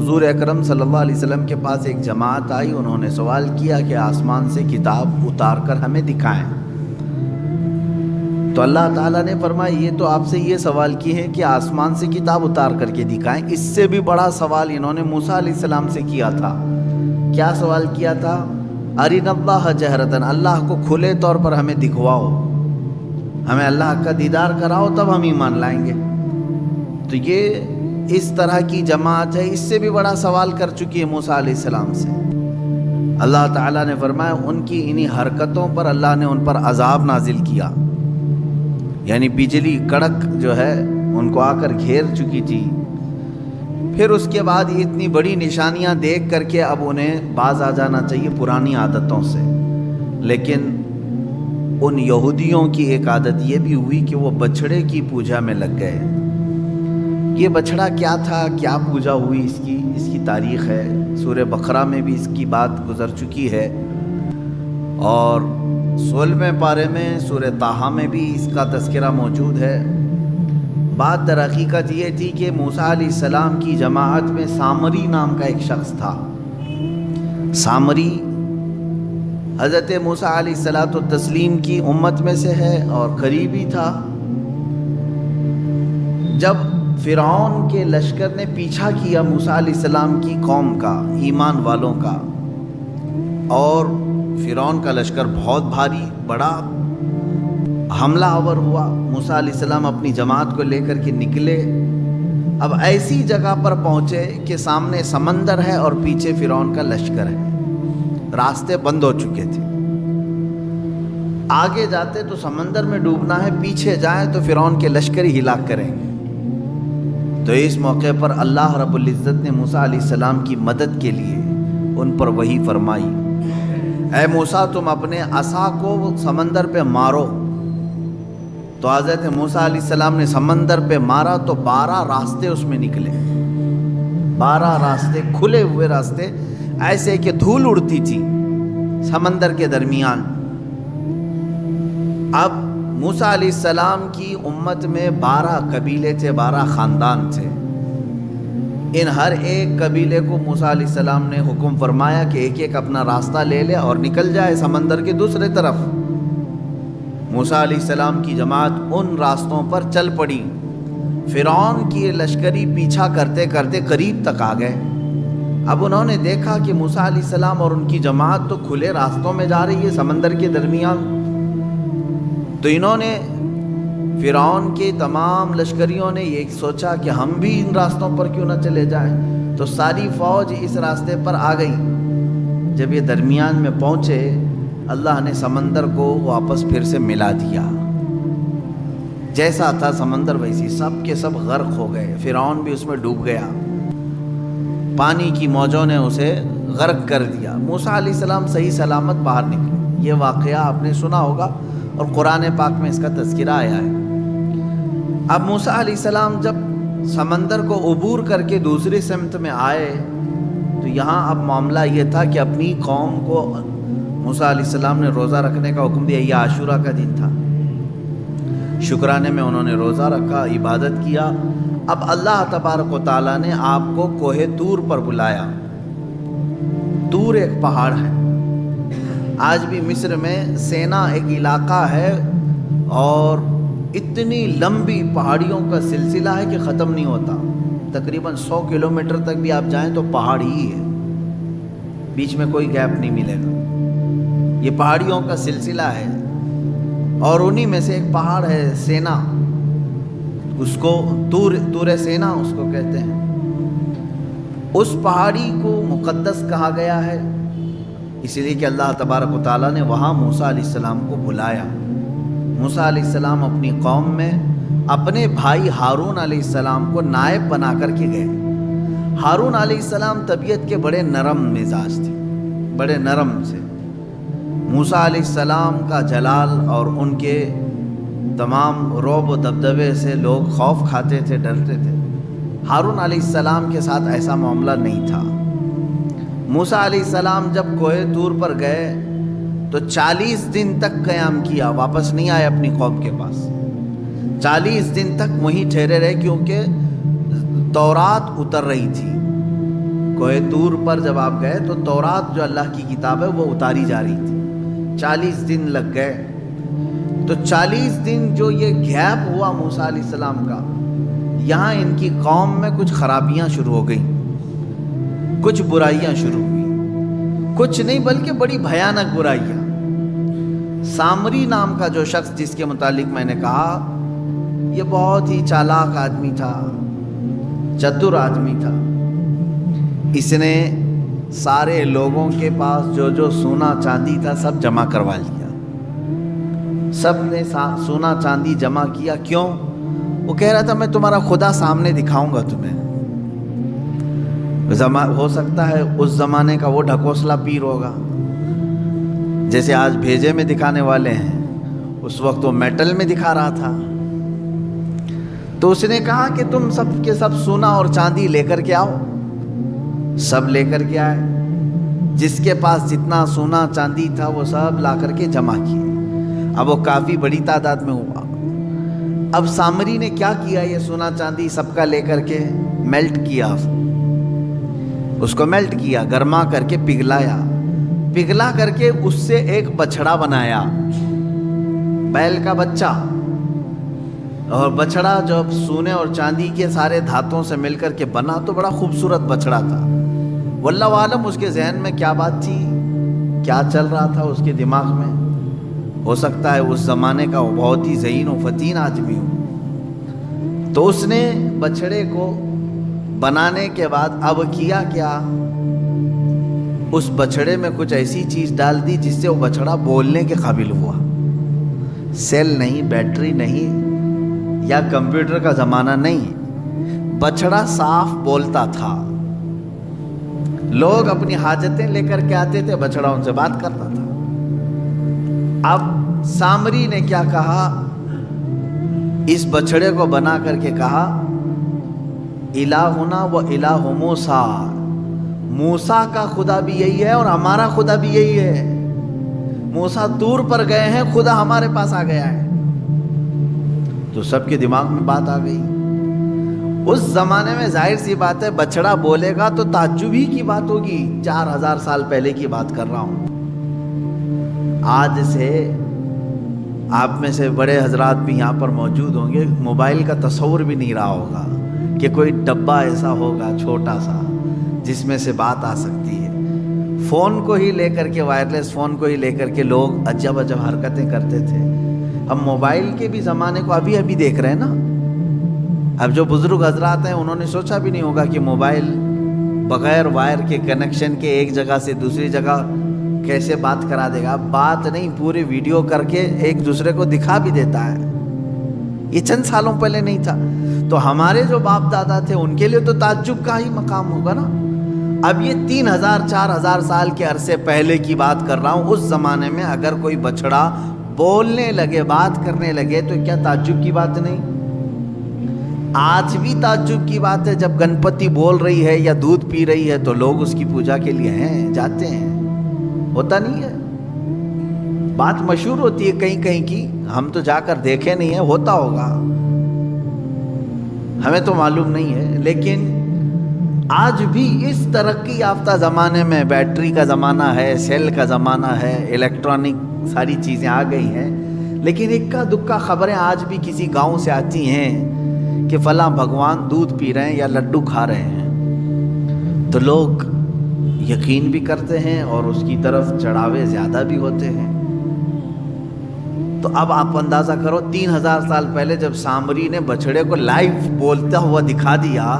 حضور اکرم صلی اللہ علیہ وسلم کے پاس ایک جماعت آئی، انہوں نے سوال کیا کہ آسمان سے کتاب اتار کر ہمیں دکھائیں۔ تو اللہ تعالیٰ نے فرمایا یہ تو آپ سے یہ سوال کی ہے کہ آسمان سے کتاب اتار کر کے دکھائیں، اس سے بھی بڑا سوال انہوں نے موسیٰ علیہ السلام سے کیا تھا۔ کیا سوال کیا تھا؟ ارنا اللہ جہرتاً، اللہ کو کھلے طور پر ہمیں دکھواؤ، ہمیں اللہ کا دیدار کراؤ تب ہم ایمان لائیں گے۔ تو یہ اس طرح کی جماعت ہے، اس سے بھی بڑا سوال کر چکی ہے موسیٰ علیہ السلام سے۔ اللہ تعالیٰ نے فرمایا ان کی انہی حرکتوں پر اللہ نے ان پر عذاب نازل کیا، یعنی بجلی کڑک جو ہے ان کو آ کر گھیر چکی تھی۔ پھر اس کے بعد اتنی بڑی نشانیاں دیکھ کر کے اب انہیں باز آ جانا چاہیے پرانی عادتوں سے، لیکن ان یہودیوں کی ایک عادت یہ بھی ہوئی کہ وہ بچھڑے کی پوجا میں لگ گئے۔ یہ بچھڑا کیا تھا، کیا پوجا ہوئی، اس کی تاریخ ہے، سورہ بقرہ میں بھی اس کی بات گزر چکی ہے، اور 16ویں پارے میں سورہ طٰہٰ میں بھی اس کا تذکرہ موجود ہے۔ بات در حقیقت یہ تھی کہ موسیٰ علیہ السلام کی جماعت میں سامری نام کا ایک شخص تھا۔ سامری حضرت موسیٰ علیہ السلام کی امت میں سے ہے اور قریبی تھا۔ جب فرعون کے لشکر نے پیچھا کیا موسیٰ علیہ السلام کی قوم کا، ایمان والوں کا، اور فرعون کا لشکر بہت بھاری بڑا حملہ آور ہوا، موسیٰ علیہ السلام اپنی جماعت کو لے کر کے نکلے۔ اب ایسی جگہ پر پہنچے کہ سامنے سمندر ہے اور پیچھے فرعون کا لشکر ہے، راستے بند ہو چکے تھے۔ آگے جاتے تو سمندر میں ڈوبنا ہے، پیچھے جائیں تو فرعون کے لشکر ہی ہلاک کریں گے۔ تو اس موقع پر اللہ رب العزت نے موسیٰ علیہ السلام کی مدد کے لیے ان پر وحی فرمائی، اے موسیٰ تم اپنے عصا کو سمندر پہ مارو۔ تو حضرت موسیٰ علیہ السلام نے سمندر پہ مارا تو 12 راستے اس میں نکلے، 12 راستے کھلے ہوئے راستے، ایسے کہ دھول اڑتی تھی سمندر کے درمیان۔ اب موسیٰ علیہ السلام کی امت میں 12 قبیلے تھے، 12 خاندان تھے۔ ان ہر ایک قبیلے کو موسیٰ علیہ السلام نے حکم فرمایا کہ ایک ایک اپنا راستہ لے لے اور نکل جائے سمندر کے دوسرے طرف۔ موسیٰ علیہ السلام کی جماعت ان راستوں پر چل پڑی۔ فرعون کی لشکری پیچھا کرتے کرتے قریب تک آ گئے۔ اب انہوں نے دیکھا کہ موسیٰ علیہ السلام اور ان کی جماعت تو کھلے راستوں میں جا رہی ہے سمندر کے درمیان، تو انہوں نے فرعون کے تمام لشکریوں نے یہ سوچا کہ ہم بھی ان راستوں پر کیوں نہ چلے جائیں، تو ساری فوج اس راستے پر آ گئی۔ جب یہ درمیان میں پہنچے اللہ نے سمندر کو واپس پھر سے ملا دیا، جیسا تھا سمندر ویسی، سب کے سب غرق ہو گئے، فرعون بھی اس میں ڈوب گیا، پانی کی موجوں نے اسے غرق کر دیا۔ موسیٰ علیہ السلام صحیح سلامت باہر نکلے۔ یہ واقعہ آپ نے سنا ہوگا اور قرآن پاک میں اس کا تذکرہ آیا ہے۔ اب موسیٰ علیہ السلام جب سمندر کو عبور کر کے دوسری سمت میں آئے تو یہاں اب معاملہ یہ تھا کہ اپنی قوم کو موسیٰ علیہ السلام نے روزہ رکھنے کا حکم دیا۔ یہ عاشورہ کا دن تھا، شکرانے میں انہوں نے روزہ رکھا، عبادت کیا۔ اب اللہ تبارک و تعالیٰ نے آپ کو کوہ طور پر بلایا۔ طور ایک پہاڑ ہے، آج بھی مصر میں سینا ایک علاقہ ہے اور اتنی لمبی پہاڑیوں کا سلسلہ ہے کہ ختم نہیں ہوتا، تقریباً 100 کلومیٹر تک بھی آپ جائیں تو پہاڑ ہی ہے، بیچ میں کوئی گیپ نہیں ملے گا۔ یہ پہاڑیوں کا سلسلہ ہے اور انہی میں سے ایک پہاڑ ہے سینا، اس کو طور سینا اس کو کہتے ہیں۔ اس پہاڑی کو مقدس کہا گیا ہے اسی لیے کہ اللہ تبارک و تعالیٰ نے وہاں موسیٰ علیہ السلام کو بلایا۔ موسیٰ علیہ السلام اپنی قوم میں اپنے بھائی ہارون علیہ السلام کو نائب بنا کر کے گئے۔ ہارون علیہ السلام طبیعت کے بڑے نرم مزاج تھے، بڑے نرم سے۔ موسیٰ علیہ السلام کا جلال اور ان کے تمام رعب و دبدبے سے لوگ خوف کھاتے تھے، ڈرتے تھے۔ ہارون علیہ السلام کے ساتھ ایسا معاملہ نہیں تھا۔ موسیٰ علیہ السلام جب کوہ طور پر گئے تو 40 دن تک قیام کیا، واپس نہیں آئے اپنی قوم کے پاس۔ 40 دن تک وہیں ٹھہرے رہے کیونکہ تورات اتر رہی تھی، کوہ طور پر جب آپ گئے تو تورات جو اللہ کی کتاب ہے وہ اتاری جا رہی تھی، 40 دن لگ گئے. تو 40 دن جو یہ گیپ ہوا موسیٰ علیہ السلام کا، یہاں ان کی قوم میں کچھ خرابیاں شروع ہو گئیں، کچھ برائیاں شروع ہوئی، کچھ نہیں بلکہ بڑی بھیانک برائیاں. سامری نام کا جو شخص جس کے متعلق میں نے کہا، یہ بہت ہی چالاک آدمی تھا، چتر آدمی تھا. اس نے سارے لوگوں کے پاس جو سونا چاندی تھا سب جمع کروا لیا. سب نے سونا چاندی جمع کیا. کیوں؟ وہ کہہ رہا تھا میں تمہارا خدا سامنے دکھاؤں گا تمہیں. ہو سکتا ہے اس زمانے کا وہ ڈھکوسلا پیر ہوگا، جیسے آج بھیجے میں دکھانے والے ہیں، اس وقت وہ میٹل میں دکھا رہا تھا. تو اس نے کہا کہ تم سب کے سب سونا اور چاندی لے کر کے آؤ. سب لے کر کے آئے، جس کے پاس جتنا سونا چاندی تھا وہ سب لا کر کے جمع کیے. اب وہ کافی بڑی تعداد میں ہوا. اب سامری نے کیا کیا؟ یہ سونا چاندی سب کا لے کر کے میلٹ کیا، اس کو میلٹ کیا، گرما کر کے پگھلایا. پگھلا کر کے اس سے ایک بچڑا بنایا، بیل کا بچہ. اور بچڑا جب سونے اور چاندی کے سارے دھاتوں سے مل کر کے بنا تو بڑا خوبصورت بچڑا تھا. واللہ عالم اس کے ذہن میں کیا بات تھی، کیا چل رہا تھا اس کے دماغ میں. ہو سکتا ہے اس زمانے کا وہ بہت ہی ذہین و فطین آدمی ہو. تو اس نے بچڑے کو بنانے کے بعد اب کیا کیا، اس بچڑے میں کچھ ایسی چیز ڈال دی جس سے وہ بچڑا بولنے کے قابل ہوا. سیل نہیں، بیٹری نہیں، یا کمپیوٹر کا زمانہ نہیں، بچڑا صاف بولتا تھا. لوگ اپنی حاجتیں لے کر کے آتے تھے، بچڑا ان سے بات کرتا تھا. اب سامری نے کیا کہا، اس بچڑے کو بنا کر کے کہا الہنا و الہ موسیٰ، موسیٰ کا خدا بھی یہی ہے اور ہمارا خدا بھی یہی ہے. موسیٰ طور پر گئے ہیں، خدا ہمارے پاس آ گیا ہے. تو سب کے دماغ میں بات آ گئی. اس زمانے میں ظاہر سی بات ہے بچڑا بولے گا تو تعجب ہی کی بات ہوگی. 4000 سال پہلے کی بات کر رہا ہوں. آج سے آپ میں سے بڑے حضرات بھی یہاں پر موجود ہوں گے، موبائل کا تصور بھی نہیں رہا ہوگا کہ کوئی ڈبہ ایسا ہوگا چھوٹا سا جس میں سے بات آ سکتی ہے. فون کو ہی لے کر کے، وائرلیس فون کو ہی لے کر کے لوگ عجب عجب حرکتیں کرتے تھے. ہم موبائل کے بھی زمانے کو ابھی دیکھ رہے ہیں نا. اب جو بزرگ حضرات ہیں انہوں نے سوچا بھی نہیں ہوگا کہ موبائل بغیر وائر کے کنیکشن کے ایک جگہ سے دوسری جگہ کیسے بات کرا دے گا. بات نہیں، پورے ویڈیو کر کے ایک دوسرے کو دکھا بھی دیتا ہے. یہ چند سالوں پہلے نہیں تھا. تو ہمارے جو باپ دادا تھے ان کے لیے تو تعجب کا ہی مقام ہوگا نا. اب یہ 3000 4000 سال کے عرصے پہلے کی بات کر رہا ہوں. اس زمانے میں اگر کوئی بچڑا بولنے لگے، بات کرنے لگے تو کیا تعجب کی بات نہیں؟ آج بھی تعجب کی بات ہے جب گنپتی بول رہی ہے یا دودھ پی رہی ہے تو لوگ اس کی پوجا کے لیے ہیں، جاتے ہیں. ہوتا نہیں ہے؟ بات مشہور ہوتی ہے کہیں کہیں کی، ہم تو جا کر دیکھے نہیں ہیں. ہوتا ہوگا، ہمیں تو معلوم نہیں ہے. لیکن آج بھی اس ترقی یافتہ زمانے میں بیٹری کا زمانہ ہے، سیل کا زمانہ ہے، الیکٹرانک ساری چیزیں آ گئی ہیں. لیکن اکا دکا خبریں آج بھی کسی گاؤں سے آتی ہیں کہ فلاں بھگوان دودھ پی رہے ہیں یا لڈو کھا رہے ہیں. تو لوگ یقین بھی کرتے ہیں اور اس کی طرف چڑھاوے زیادہ بھی ہوتے ہیں. تو اب آپ اندازہ کرو 3000 سال پہلے جب سامری نے بچڑے کو لائیو بولتا ہوا دکھا دیا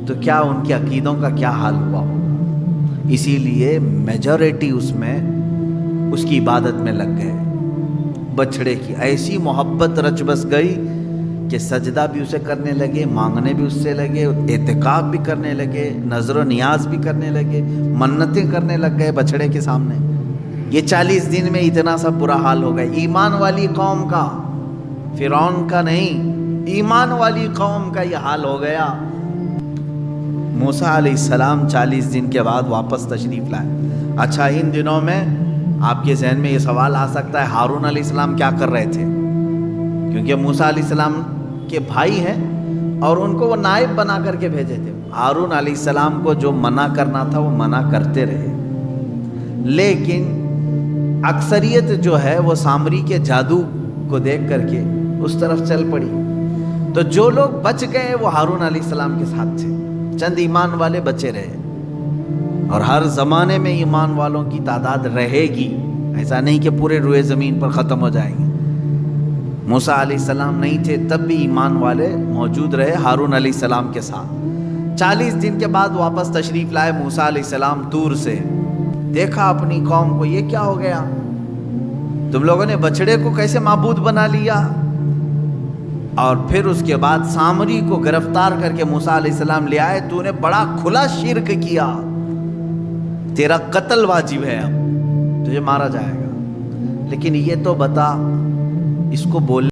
تو کیا ان کے عقیدوں کا کیا حال ہوا ہوگا. اسی لیے میجورٹی اس میں اس کی عبادت میں لگ گئے. بچڑے کی ایسی محبت رچ بس گئی کہ سجدہ بھی اسے کرنے لگے، مانگنے بھی اس سے لگے، اعتکاف بھی کرنے لگے، نظر و نیاز بھی کرنے لگے، منتیں کرنے لگ گئے بچڑے کے سامنے. یہ 40 دن میں اتنا سب برا حال ہو گیا. ایمان والی قوم کا، فرعون کا نہیں، ایمان والی قوم کا یہ حال ہو گیا. موسیٰ علیہ السلام 40 دن کے بعد واپس تشریف لائے. اچھا، ان دنوں میں آپ کے ذہن میں یہ سوال آ سکتا ہے ہارون علیہ السلام کیا کر رہے تھے؟ کیونکہ موسیٰ علیہ السلام کے بھائی ہیں اور ان کو وہ نائب بنا کر کے بھیجے تھے. ہارون علیہ السلام کو جو منع کرنا تھا وہ منع کرتے رہے، لیکن اکثریت جو ہے وہ سامری کے جادو کو دیکھ کر کے اس طرف چل پڑی۔ تو جو لوگ بچ گئے وہ ہارون علیہ السلام کے ساتھ تھے، چند ایمان والے بچے رہے، اور ہر زمانے میں ایمان والوں کی تعداد رہے گی، ایسا نہیں کہ پورے روئے زمین پر ختم ہو جائیں گے۔ موسیٰ علیہ السلام نہیں تھے تب بھی ایمان والے موجود رہے ہارون علیہ السلام کے ساتھ۔ 40 دن کے بعد واپس تشریف لائے موسیٰ علیہ السلام طور سے، دیکھا اپنی قوم کو، یہ کیا ہو گیا، تم لوگوں نے بچڑے کو کیسے معبود بنا لیا؟ اور پھر اس کے بعد سامری کو گرفتار کر کے موسیٰ علیہ السلام لے آئے، تو نے بڑا کھلا شرک کیا، تیرا قتل واجب ہے، اب تجھے مارا جائے گا، لیکن یہ تو بتا اس کو بول